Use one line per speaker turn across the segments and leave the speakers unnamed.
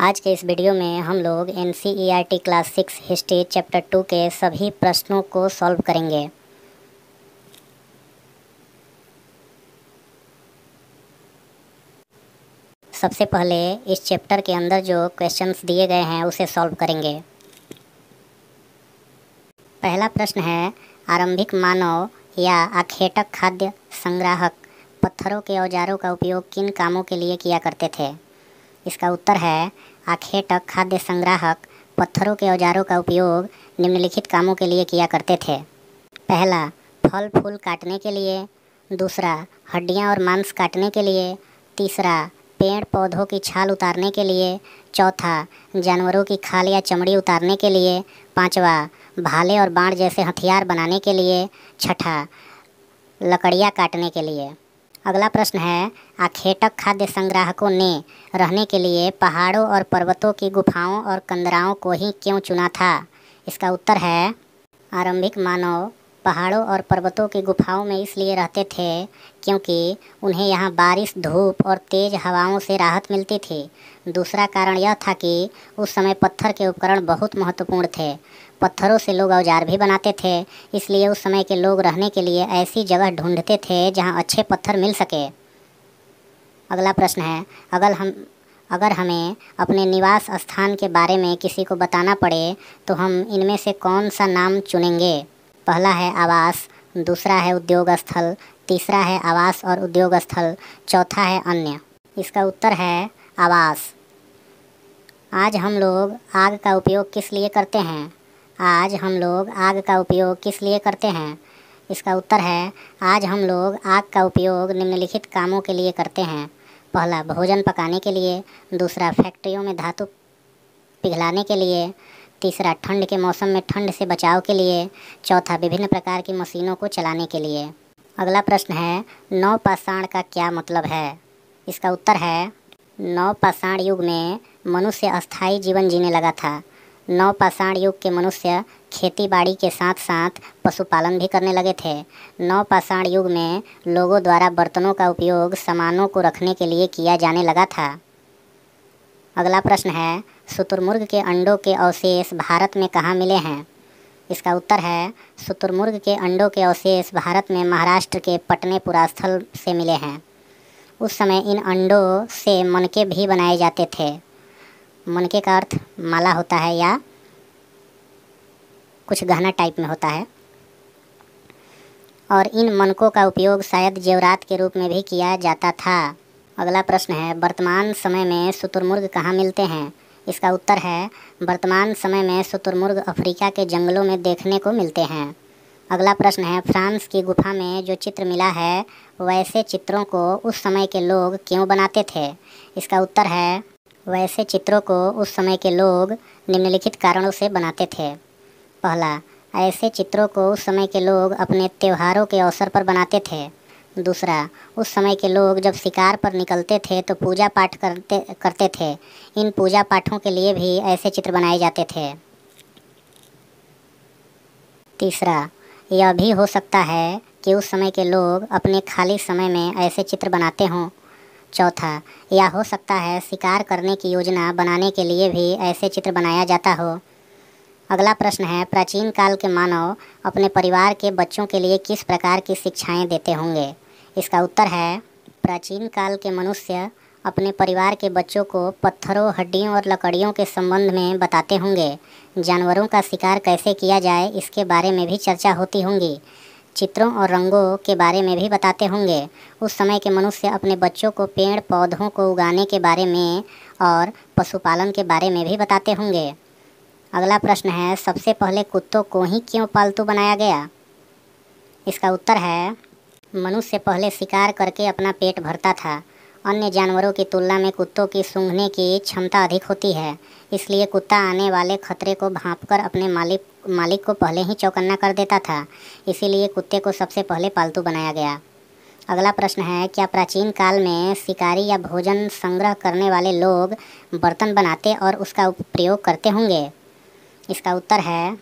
आज के इस वीडियो में हम लोग NCERT क्लास 6 हिस्ट्री चैप्टर 2 के सभी प्रश्नों को सॉल्व करेंगे। सबसे पहले इस चैप्टर के अंदर जो क्वेश्चंस दिए गए हैं उसे सॉल्व करेंगे। पहला प्रश्न है, आरंभिक मानव या आखेटक खाद्य संग्राहक पत्थरों के औजारों का उपयोग किन कामों के लिए किया करते थे? इसका उत्तर है, आखेटक खाद्य संग्राहक पत्थरों के औजारों का उपयोग निम्नलिखित कामों के लिए किया करते थे। पहला, फल फूल काटने के लिए। दूसरा, हड्डियां और मांस काटने के लिए। तीसरा, पेड़ पौधों की छाल उतारने के लिए। चौथा, जानवरों की खाल या चमड़ी उतारने के लिए। पांचवा, भाले और बाण जैसे हथियार बनाने के लिए। छठा, लकड़ियाँ काटने के लिए। अगला प्रश्न है, आखेटक खाद्य संग्राहकों ने रहने के लिए पहाड़ों और पर्वतों की गुफाओं और कंदराओं को ही क्यों चुना था? इसका उत्तर है, आरंभिक मानव पहाड़ों और पर्वतों की गुफाओं में इसलिए रहते थे क्योंकि उन्हें यहाँ बारिश, धूप और तेज़ हवाओं से राहत मिलती थी। दूसरा कारण यह था कि उस समय पत्थर के उपकरण बहुत महत्वपूर्ण थे। पत्थरों से लोग औजार भी बनाते थे, इसलिए उस समय के लोग रहने के लिए ऐसी जगह ढूंढते थे जहाँ अच्छे पत्थर मिल सके। अगला प्रश्न है, अगर हमें अपने निवास स्थान के बारे में किसी को बताना पड़े तो हम इनमें से कौन सा नाम चुनेंगे? पहला है आवास, दूसरा है उद्योग स्थल, तीसरा है आवास और उद्योग स्थल, चौथा है अन्य। इसका उत्तर है आवास। आज हम लोग आग का उपयोग किस लिए करते हैं? आज हम लोग आग का उपयोग किस लिए करते हैं? इसका उत्तर है, आज हम लोग आग का उपयोग निम्नलिखित कामों के लिए करते हैं। पहला, भोजन पकाने के लिए। दूसरा, फैक्ट्रियों में धातु पिघलाने के लिए। तीसरा, ठंड के मौसम में ठंड से बचाव के लिए। चौथा, विभिन्न प्रकार की मशीनों को चलाने के लिए। अगला प्रश्न है, नवपाषाण का क्या मतलब है? इसका उत्तर है, नवपाषाण युग में मनुष्य अस्थायी जीवन जीने लगा था। नवपाषाण युग के मनुष्य खेती बाड़ी के साथ साथ पशुपालन भी करने लगे थे। नवपाषाण युग में लोगों द्वारा बर्तनों का उपयोग सामानों को रखने के लिए किया जाने लगा था। अगला प्रश्न है, शुतुरमुर्ग के अंडों के अवशेष भारत में कहाँ मिले हैं? इसका उत्तर है, शुतुरमुर्ग के अंडों के अवशेष भारत में महाराष्ट्र के पटने पुरास्थल से मिले हैं। उस समय इन अंडों से मनके भी बनाए जाते थे। मनके का अर्थ माला होता है या कुछ गहना टाइप में होता है, और इन मनकों का उपयोग शायद जेवरात के रूप में भी किया जाता था। अगला प्रश्न है, वर्तमान समय में शुतुरमुर्ग कहाँ मिलते हैं? इसका उत्तर है, वर्तमान समय में शुतुरमुर्ग अफ्रीका के जंगलों में देखने को मिलते हैं। अगला प्रश्न है, फ्रांस की गुफा में जो चित्र मिला है वैसे चित्रों को उस समय के लोग क्यों बनाते थे? इसका उत्तर है, वैसे चित्रों को उस समय के लोग निम्नलिखित कारणों से बनाते थे। पहला, ऐसे चित्रों को उस समय के लोग अपने त्योहारों के अवसर पर बनाते थे। दूसरा, उस समय के लोग जब शिकार पर निकलते थे तो पूजा पाठ करते थे। इन पूजा पाठों के लिए भी ऐसे चित्र बनाए जाते थे। तीसरा, यह भी हो सकता है कि उस समय के लोग अपने खाली समय में ऐसे चित्र बनाते हों। चौथा, यह हो सकता है शिकार करने की योजना बनाने के लिए भी ऐसे चित्र बनाया जाता हो। अगला प्रश्न है, प्राचीन काल के मानव अपने परिवार के बच्चों के लिए किस प्रकार की शिक्षाएं देते होंगे? इसका उत्तर है, प्राचीन काल के मनुष्य अपने परिवार के बच्चों को पत्थरों, हड्डियों और लकड़ियों के संबंध में बताते होंगे। जानवरों का शिकार कैसे किया जाए इसके बारे में भी चर्चा होती होंगी। चित्रों और रंगों के बारे में भी बताते होंगे। उस समय के मनुष्य अपने बच्चों को पेड़ पौधों को उगाने के बारे में और पशुपालन के बारे में भी बताते होंगे। अगला प्रश्न है, सबसे पहले कुत्तों को ही क्यों पालतू बनाया गया? इसका उत्तर है, मनुष्य पहले शिकार करके अपना पेट भरता था। अन्य जानवरों की तुलना में कुत्तों की सूंघने की क्षमता अधिक होती है, इसलिए कुत्ता आने वाले खतरे को भांपकर अपने मालिक को पहले ही चौकन्ना कर देता था। इसीलिए कुत्ते को सबसे पहले पालतू बनाया गया। अगला प्रश्न है, क्या प्राचीन काल में शिकारी या भोजन संग्रह करने वाले लोग बर्तन बनाते और उसका प्रयोग करते होंगे? इसका उत्तर है,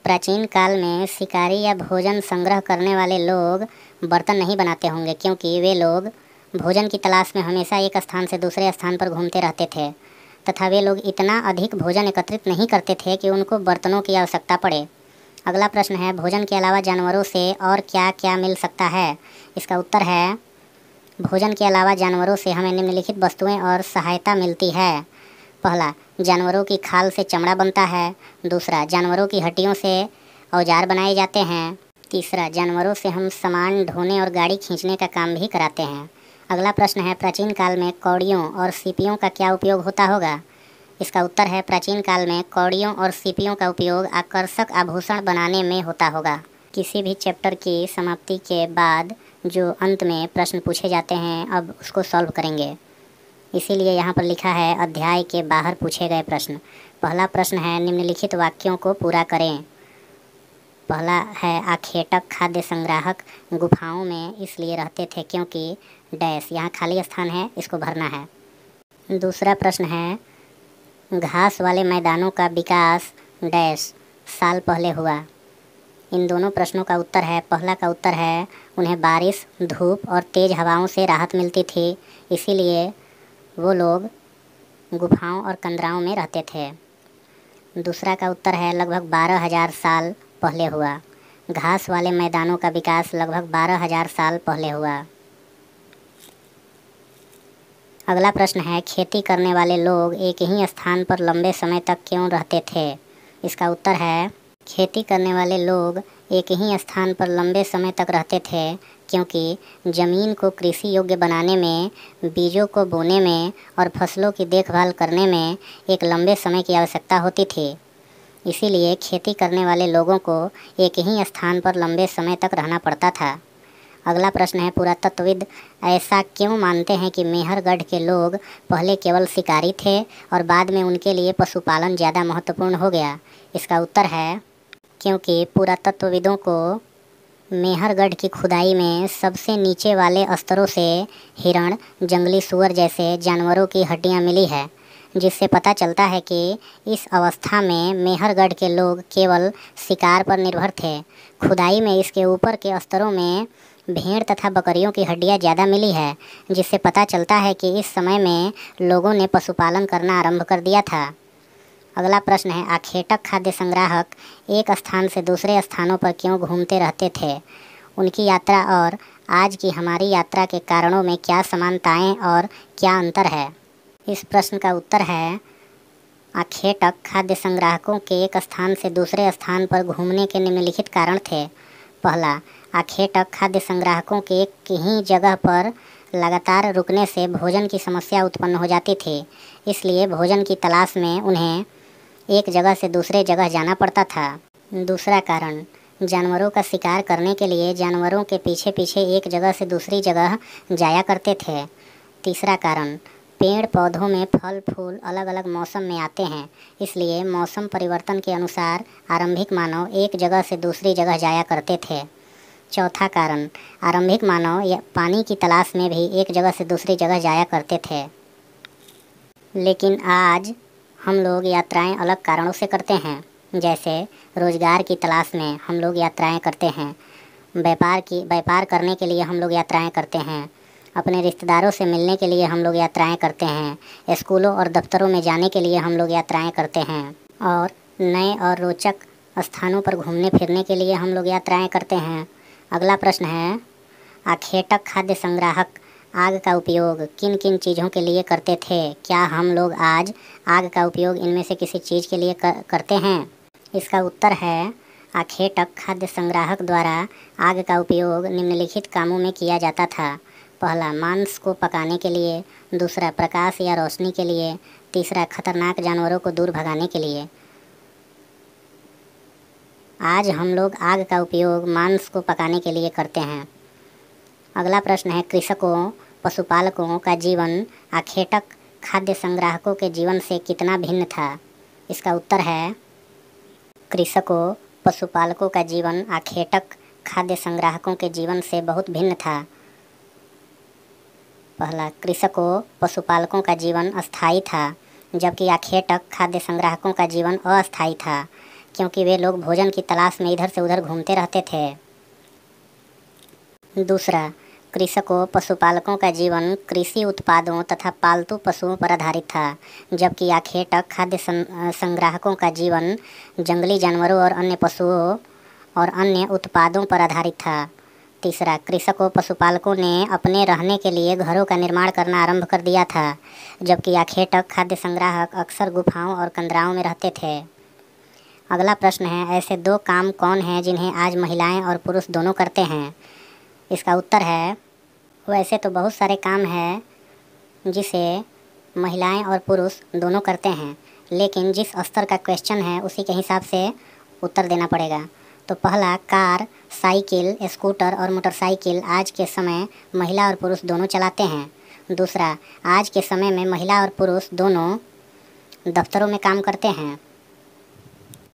प्राचीन काल में शिकारी या भोजन संग्रह करने वाले लोग बर्तन नहीं बनाते होंगे, क्योंकि वे लोग भोजन की तलाश में हमेशा एक स्थान से दूसरे स्थान पर घूमते रहते थे तथा वे लोग इतना अधिक भोजन एकत्रित नहीं करते थे कि उनको बर्तनों की आवश्यकता पड़े। अगला प्रश्न है, भोजन के अलावा जानवरों से और क्या क्या मिल सकता है? इसका उत्तर है, भोजन के अलावा जानवरों से हमें निम्नलिखित वस्तुएं और सहायता मिलती है। पहला, जानवरों की खाल से चमड़ा बनता है। दूसरा, जानवरों की हड्डियों से औजार बनाए जाते हैं। तीसरा, जानवरों से हम सामान ढोने और गाड़ी खींचने का काम भी कराते हैं। अगला प्रश्न है, प्राचीन काल में कौड़ियों और सीपियों का क्या उपयोग होता होगा? इसका उत्तर है, प्राचीन काल में कौड़ियों और सीपियों का उपयोग आकर्षक आभूषण बनाने में होता होगा। किसी भी चैप्टर की समाप्ति के बाद जो अंत में प्रश्न पूछे जाते हैं, अब उसको सॉल्व करेंगे। इसीलिए यहाँ पर लिखा है अध्याय के बाहर पूछे गए प्रश्न। पहला प्रश्न है, निम्नलिखित वाक्यों को पूरा करें। पहला है, आखेटक खाद्य संग्राहक गुफाओं में इसलिए रहते थे क्योंकि डैश, यहाँ खाली स्थान है, इसको भरना है। दूसरा प्रश्न है, घास वाले मैदानों का विकास डैश साल पहले हुआ। इन दोनों प्रश्नों का उत्तर है, पहला का उत्तर है, उन्हें बारिश, धूप और तेज़ हवाओं से राहत मिलती थी, इसीलिए वो लोग गुफाओं और कंदराओं में रहते थे। दूसरा का उत्तर है, लगभग 12,000 साल पहले हुआ। घास वाले मैदानों का विकास लगभग 12,000 साल पहले हुआ। अगला प्रश्न है, खेती करने वाले लोग एक ही स्थान पर लंबे समय तक क्यों रहते थे? इसका उत्तर है, खेती करने वाले लोग एक ही स्थान पर लंबे समय तक रहते थे क्योंकि ज़मीन को कृषि योग्य बनाने में, बीजों को बोने में और फसलों की देखभाल करने में एक लंबे समय की आवश्यकता होती थी। इसीलिए खेती करने वाले लोगों को एक ही स्थान पर लंबे समय तक रहना पड़ता था। अगला प्रश्न है, पुरातत्वविद ऐसा क्यों मानते हैं कि मेहरगढ़ के लोग पहले केवल शिकारी थे और बाद में उनके लिए पशुपालन ज़्यादा महत्वपूर्ण हो गया? इसका उत्तर है, क्योंकि पुरातत्वविदों को मेहरगढ़ की खुदाई में सबसे नीचे वाले स्तरों से हिरण, जंगली सुअर जैसे जानवरों की हड्डियां मिली है, जिससे पता चलता है कि इस अवस्था में मेहरगढ़ के लोग केवल शिकार पर निर्भर थे। खुदाई में इसके ऊपर के स्तरों में भेड़ तथा बकरियों की हड्डियां ज़्यादा मिली है, जिससे पता चलता है कि इस समय में लोगों ने पशुपालन करना आरंभ कर दिया था। अगला प्रश्न है, आखेटक खाद्य संग्राहक एक स्थान से दूसरे स्थानों पर क्यों घूमते रहते थे? उनकी यात्रा और आज की हमारी यात्रा के कारणों में क्या समानताएं और क्या अंतर है? इस प्रश्न का उत्तर है, आखेटक खाद्य संग्राहकों के एक स्थान से दूसरे स्थान पर घूमने के निम्नलिखित कारण थे। पहला, आखेटक खाद्य संग्राहकों के एक ही जगह पर लगातार रुकने से भोजन की समस्या उत्पन्न हो जाती थी, इसलिए भोजन की तलाश में उन्हें एक जगह से दूसरे जगह जाना पड़ता था। दूसरा कारण, जानवरों का शिकार करने के लिए जानवरों के पीछे पीछे एक जगह से दूसरी जगह जाया करते थे। तीसरा कारण, पेड़ पौधों में फल फूल अलग अलग मौसम में आते हैं, इसलिए मौसम परिवर्तन के अनुसार आरंभिक मानव एक जगह से दूसरी जगह जाया करते थे। चौथा कारण, आरंभिक मानव पानी की तलाश में भी एक जगह से दूसरी जगह जाया करते थे, लेकिन आज हम लोग यात्राएं अलग कारणों से करते हैं। जैसे रोजगार की तलाश में हम लोग यात्राएं करते हैं, व्यापार करने के लिए हम लोग यात्राएं करते हैं, अपने रिश्तेदारों से मिलने के लिए हम लोग यात्राएं करते हैं, स्कूलों और दफ्तरों में जाने के लिए हम लोग यात्राएं करते हैं और नए और रोचक स्थानों पर घूमने फिरने के लिए हम लोग यात्राएं करते हैं। अगला प्रश्न है, आखेटक खाद्य संग्राहक आग का उपयोग किन किन चीज़ों के लिए करते थे? क्या हम लोग आज आग का उपयोग इनमें से किसी चीज़ के लिए करते हैं? इसका उत्तर है, आखेटक खाद्य संग्राहक द्वारा आग का उपयोग निम्नलिखित कामों में किया जाता था। पहला, मांस को पकाने के लिए। दूसरा, प्रकाश या रोशनी के लिए। तीसरा, खतरनाक जानवरों को दूर भगाने के लिए। आज हम लोग आग का उपयोग मांस को पकाने के लिए करते हैं। अगला प्रश्न है, कृषकों पशुपालकों का जीवन आखेटक खाद्य संग्राहकों के जीवन से कितना भिन्न था? इसका उत्तर है, कृषकों पशुपालकों का जीवन आखेटक खाद्य संग्राहकों के जीवन से बहुत भिन्न था। पहला, कृषकों पशुपालकों का जीवन अस्थायी था, जबकि आखेटक खाद्य संग्राहकों का जीवन अस्थायी था, क्योंकि वे लोग भोजन की तलाश में इधर से उधर घूमते रहते थे। दूसरा, कृषकों पशुपालकों का जीवन कृषि उत्पादों तथा पालतू पशुओं पर आधारित था, जबकि आखेटक खाद्य संग्राहकों का जीवन जंगली जानवरों और अन्य पशुओं और अन्य उत्पादों पर आधारित था। तीसरा, कृषकों पशुपालकों ने अपने रहने के लिए घरों का निर्माण करना आरंभ कर दिया था, जबकि आखेटक खाद्य संग्राहक अक्सर गुफाओं और कंदराओं में रहते थे। अगला प्रश्न है, ऐसे दो काम कौन हैं जिन्हें आज महिलाएं और पुरुष दोनों करते हैं? इसका उत्तर है, वैसे तो बहुत सारे काम हैं जिसे महिलाएं और पुरुष दोनों करते हैं, लेकिन जिस स्तर का क्वेश्चन है उसी के हिसाब से उत्तर देना पड़ेगा। तो पहला, कार, साइकिल, स्कूटर और मोटरसाइकिल आज के समय महिला और पुरुष दोनों चलाते हैं। दूसरा, आज के समय में महिला और पुरुष दोनों दफ्तरों में काम करते हैं।